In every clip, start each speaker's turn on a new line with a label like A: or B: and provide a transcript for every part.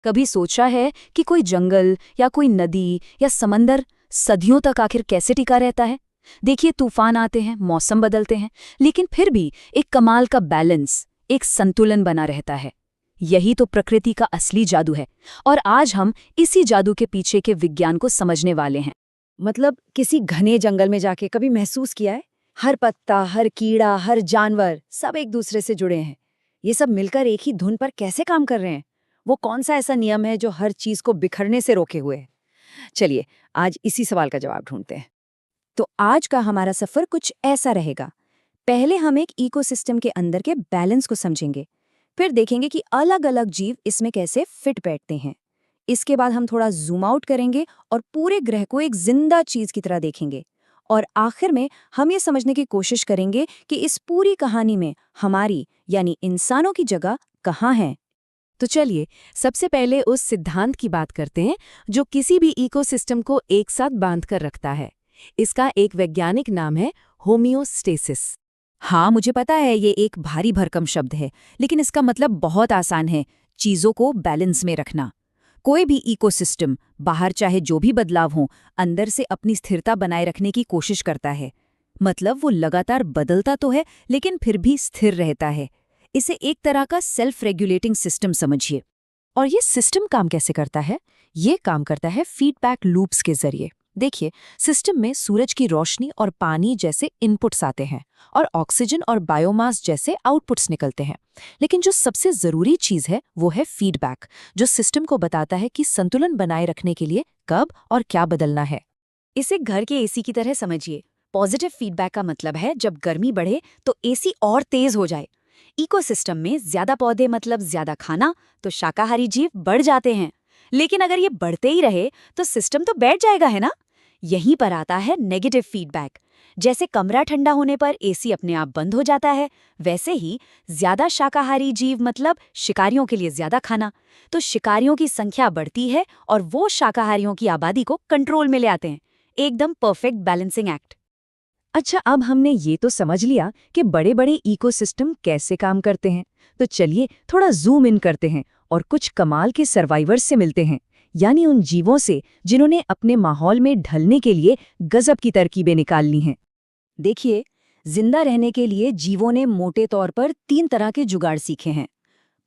A: कभी सोचा है कि कोई जंगल या कोई नदी या समंदर सदियों तक आखिर कैसे टिका रहता है? देखिए, तूफान आते हैं, मौसम बदलते हैं, लेकिन फिर भी एक कमाल का बैलेंस, एक संतुलन बना रहता है। यही तो प्रकृति का असली जादू है। और आज हम इसी जादू के पीछे के विज्ञान को समझने वाले हैं।
B: मतलब किसी घने जंगल में जाके कभी महसूस किया है, हर पत्ता, हर कीड़ा, हर जानवर सब एक दूसरे से जुड़े हैं। ये सब मिलकर एक ही धुन पर कैसे काम कर रहे हैं? वो कौन सा ऐसा नियम है जो हर चीज को बिखरने से रोके हुए है? चलिए, आज इसी सवाल का जवाब ढूंढते हैं। तो आज का हमारा सफर कुछ ऐसा रहेगा। पहले हम एक इकोसिस्टम के अंदर के बैलेंस को समझेंगे, फिर देखेंगे कि अलग अलग जीव इसमें कैसे फिट बैठते हैं। इसके बाद हम थोड़ा जूम आउट करेंगे और पूरे ग्रह को एक जिंदा चीज की तरह देखेंगे। और आखिर में हम ये समझने की कोशिश करेंगे कि इस पूरी कहानी में हमारी यानी इंसानों की जगह कहाँ है।
C: तो चलिए, सबसे पहले उस सिद्धांत की बात करते हैं जो किसी भी इकोसिस्टम को एक साथ बांध कर रखता है। इसका एक वैज्ञानिक नाम है होमियोस्टेसिस।
B: हाँ, मुझे पता है ये एक भारी भरकम शब्द है, लेकिन इसका मतलब बहुत आसान है, चीजों को बैलेंस में रखना। कोई भी इकोसिस्टम बाहर चाहे जो भी बदलाव हो, अंदर से अपनी स्थिरता बनाए रखने की कोशिश करता है। मतलब वो लगातार बदलता तो है, लेकिन फिर भी स्थिर रहता है। इसे एक तरह का सेल्फ रेगुलेटिंग सिस्टम समझिए।
C: और ये सिस्टम काम कैसे करता है? ये काम करता है फीडबैक लूप्स के जरिए। देखिए, सिस्टम में सूरज की रोशनी और पानी जैसे इनपुट्स आते हैं और ऑक्सीजन और बायोमास जैसे आउटपुट्स निकलते हैं। लेकिन जो सबसे जरूरी चीज है वो है फीडबैक, जो सिस्टम को बताता है कि संतुलन बनाए रखने के लिए कब और क्या बदलना है।
B: इसे घर के एसी की तरह समझिए। पॉजिटिव फीडबैक का मतलब है जब गर्मी बढ़े तो एसी और तेज हो जाए। इकोसिस्टम में ज्यादा पौधे मतलब ज्यादा खाना, तो शाकाहारी जीव बढ़ जाते हैं। लेकिन अगर ये बढ़ते ही रहे तो सिस्टम तो बैठ जाएगा, है ना? यहीं पर आता है नेगेटिव फीडबैक। जैसे कमरा ठंडा होने पर एसी अपने आप बंद हो जाता है, वैसे ही ज्यादा शाकाहारी जीव मतलब शिकारियों के लिए ज्यादा खाना, तो शिकारियों की संख्या बढ़ती है और वो शाकाहारियों की आबादी को कंट्रोल में ले आते हैं। एकदम परफेक्ट बैलेंसिंग एक्ट।
C: अच्छा, अब हमने ये तो समझ लिया कि बड़े बड़े इकोसिस्टम कैसे काम करते हैं। तो चलिए थोड़ा जूम इन करते हैं और कुछ कमाल के सर्वाइवर्स से मिलते हैं, यानी उन जीवों से जिन्होंने अपने माहौल में ढलने के लिए गजब की तरकीबें निकाल ली हैं।
B: देखिए, जिंदा रहने के लिए जीवों ने मोटे तौर पर 3 तरह के जुगाड़ सीखे हैं।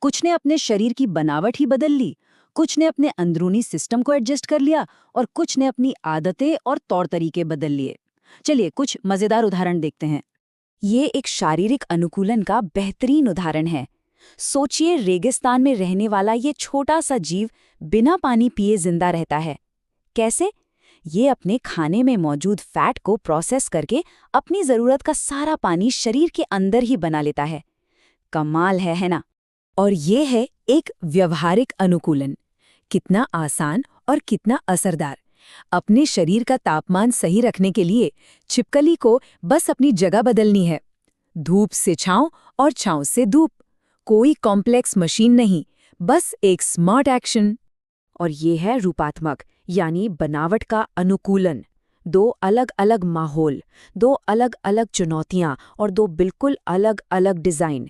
B: कुछ ने अपने शरीर की बनावट ही बदल ली, कुछ ने अपने अंदरूनी सिस्टम को एडजस्ट कर लिया और कुछ ने अपनी आदतें और तौर तरीके बदल लिए। चलिए कुछ मजेदार उदाहरण देखते हैं। ये एक शारीरिक अनुकूलन का बेहतरीन उदाहरण है। सोचिए, रेगिस्तान में रहने वाला ये छोटा सा जीव बिना पानी पिए जिंदा रहता है। कैसे? ये अपने खाने में मौजूद फैट को प्रोसेस करके अपनी जरूरत का सारा पानी शरीर के अंदर ही बना लेता है। कमाल है ना? और ये है एक व्यवहारिक अनुकूलन। कितना आसान और कितना असरदार। अपने शरीर का तापमान सही रखने के लिए छिपकली को बस अपनी जगह बदलनी है। धूप से छांव और छांव से धूप। कोई कॉम्प्लेक्स मशीन नहीं, बस एक स्मार्ट एक्शन। और ये है रूपात्मक, यानी बनावट का अनुकूलन। 2 अलग अलग माहौल, 2 अलग अलग चुनौतियां और 2 बिल्कुल अलग अलग डिजाइन।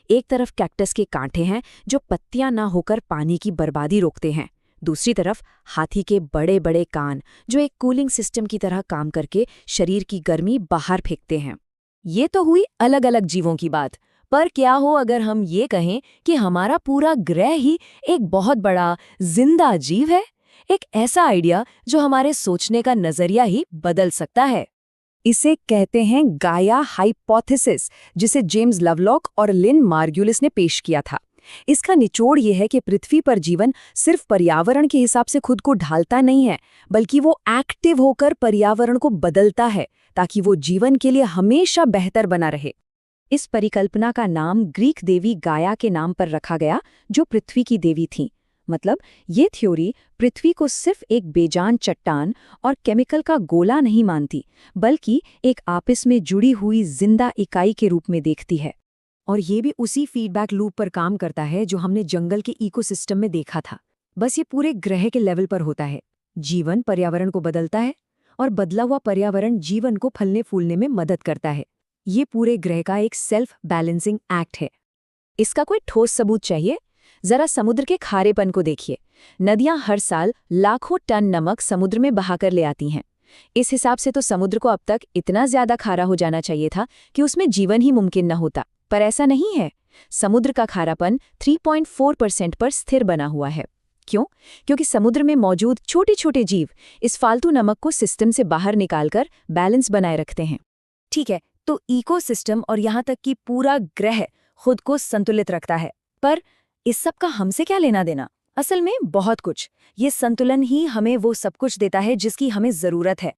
B: एक तरफ कैक्टस के कांटे हैं जो पत्तियां ना होकर पानी की बर्बादी रोकते हैं। दूसरी तरफ हाथी के बड़े बड़े कान जो एक कूलिंग सिस्टम की तरह काम करके शरीर की गर्मी बाहर फेंकते हैं। ये तो हुई अलग अलग जीवों की बात, पर क्या हो अगर हम ये कहें कि हमारा पूरा ग्रह ही एक बहुत बड़ा जिंदा जीव है? एक ऐसा आइडिया जो हमारे सोचने का नजरिया ही बदल सकता है। इसे कहते हैं गाया हाइपोथेसिस, जिसे जेम्स लवलॉक और लिन मार्गुलिस ने पेश किया था। इसका निचोड़ ये है कि पृथ्वी पर जीवन सिर्फ पर्यावरण के हिसाब से खुद को ढालता नहीं है, बल्कि वो एक्टिव होकर पर्यावरण को बदलता है ताकि वो जीवन के लिए हमेशा बेहतर बना रहे। इस परिकल्पना का नाम ग्रीक देवी गाया के नाम पर रखा गया, जो पृथ्वी की देवी थीं। मतलब ये थ्योरी पृथ्वी को सिर्फ एक बेजान चट्टान और केमिकल का गोला नहीं मानती, बल्कि एक आपस में जुड़ी हुई जिंदा इकाई के रूप में देखती है। और ये भी उसी फीडबैक लूप पर काम करता है जो हमने जंगल के इकोसिस्टम में देखा था। बस ये पूरे ग्रह के लेवल पर होता है। जीवन पर्यावरण को बदलता है और बदला हुआ पर्यावरण जीवन को फलने फूलने में मदद करता है। ये पूरे ग्रह का एक सेल्फ बैलेंसिंग एक्ट है।
A: इसका कोई ठोस सबूत चाहिए? जरा समुद्र के खारेपन को देखिए। नदियां हर साल लाखों टन नमक समुद्र में बहाकर ले आती हैं। इस हिसाब से तो समुद्र को अब तक इतना ज्यादा खारा हो जाना चाहिए था कि उसमें जीवन ही मुमकिन न होता, पर ऐसा नहीं है। समुद्र का खारापन 3.4% पर स्थिर बना हुआ है। क्यों? क्योंकि समुद्र में मौजूद छोटे छोटे जीव इस फालतू नमक को सिस्टम से बाहर निकालकर बैलेंस बनाए रखते हैं।
B: ठीक है, तो इकोसिस्टम और यहाँ तक कि पूरा ग्रह खुद को संतुलित रखता है, पर इस सब का हमसे क्या लेना देना? असल में बहुत कुछ। ये संतुलन ही हमें वो सब कुछ देता है जिसकी हमें जरूरत है।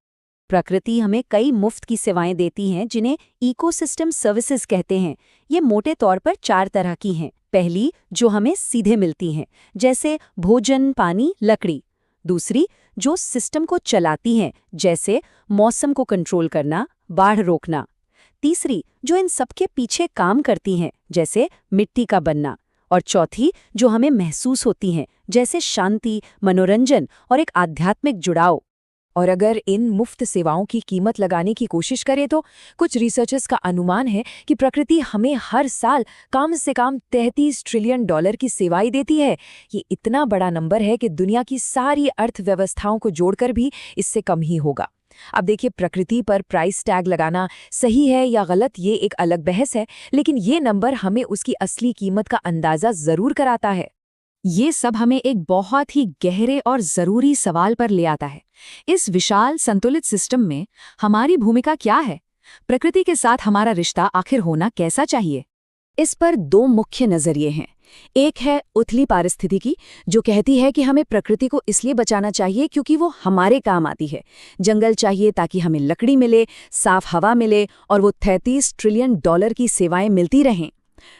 B: प्रकृति हमें कई मुफ्त की सेवाएं देती हैं जिन्हें इकोसिस्टम सर्विसेज कहते हैं। ये मोटे तौर पर 4 तरह की हैं। पहली, जो हमें सीधे मिलती हैं, जैसे भोजन, पानी, लकड़ी। दूसरी, जो सिस्टम को चलाती हैं, जैसे मौसम को कंट्रोल करना, बाढ़ रोकना। तीसरी, जो इन सबके पीछे काम करती हैं, जैसे मिट्टी का बनना। और चौथी, जो हमें महसूस होती हैं, जैसे शांति, मनोरंजन और एक आध्यात्मिक जुड़ाव।
C: और अगर इन मुफ्त सेवाओं की कीमत लगाने की कोशिश करें तो कुछ रिसर्चर्स का अनुमान है कि प्रकृति हमें हर साल कम से कम 33 ट्रिलियन डॉलर की सेवाएं देती है। ये इतना बड़ा नंबर है कि दुनिया की सारी अर्थव्यवस्थाओं को जोड़कर भी इससे कम ही होगा। अब देखिए, प्रकृति पर प्राइस टैग लगाना सही है या गलत, ये एक अलग बहस है, लेकिन ये नंबर हमें उसकी असली कीमत का अंदाजा जरूर कराता है। ये सब हमें एक बहुत ही गहरे और जरूरी सवाल पर ले आता है। इस विशाल संतुलित सिस्टम में हमारी भूमिका क्या है? प्रकृति के साथ हमारा रिश्ता आखिर होना कैसा चाहिए?
A: इस पर 2 मुख्य नजरिए हैं। एक है उथली पारिस्थितिकी, जो कहती है कि हमें प्रकृति को इसलिए बचाना चाहिए क्योंकि वो हमारे काम आती है। जंगल चाहिए ताकि हमें लकड़ी मिले, साफ हवा मिले और वो 33 ट्रिलियन डॉलर की सेवाएं मिलती रहें।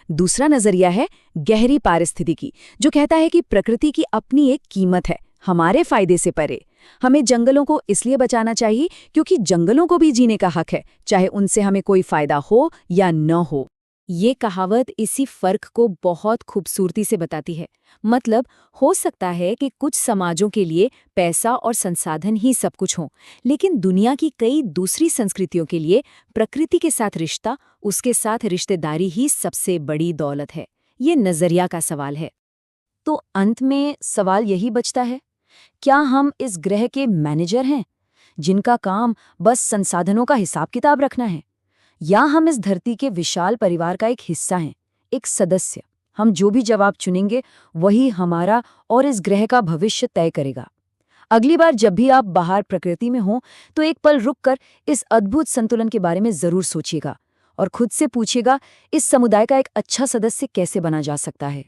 A: दूसरा नजरिया है गहरी पारिस्थितिकी, जो कहता है कि प्रकृति की अपनी एक कीमत है, हमारे फायदे से परे। हमें जंगलों को इसलिए बचाना चाहिए क्योंकि जंगलों को भी जीने का हक है, चाहे उनसे हमें कोई फायदा हो या न हो।
B: ये कहावत इसी फर्क को बहुत खूबसूरती से बताती है। मतलब, हो सकता है कि कुछ समाजों के लिए पैसा और संसाधन ही सब कुछ हों, लेकिन दुनिया की कई दूसरी संस्कृतियों के लिए प्रकृति के साथ रिश्ता, उसके साथ रिश्तेदारी ही सबसे बड़ी दौलत है। ये नजरिया का सवाल है। तो अंत में सवाल यही बचता है, क्या हम इस ग्रह के मैनेजर हैं, जिनका काम बस संसाधनों का हिसाब किताब रखना है, या हम इस धरती के विशाल परिवार का एक हिस्सा हैं, एक सदस्य? हम जो भी जवाब चुनेंगे वही हमारा और इस ग्रह का भविष्य तय करेगा। अगली बार जब भी आप बाहर प्रकृति में हों तो एक पल रुककर इस अद्भुत संतुलन के बारे में जरूर सोचिएगा और खुद से पूछिएगा, इस समुदाय का एक अच्छा सदस्य कैसे बना जा सकता है।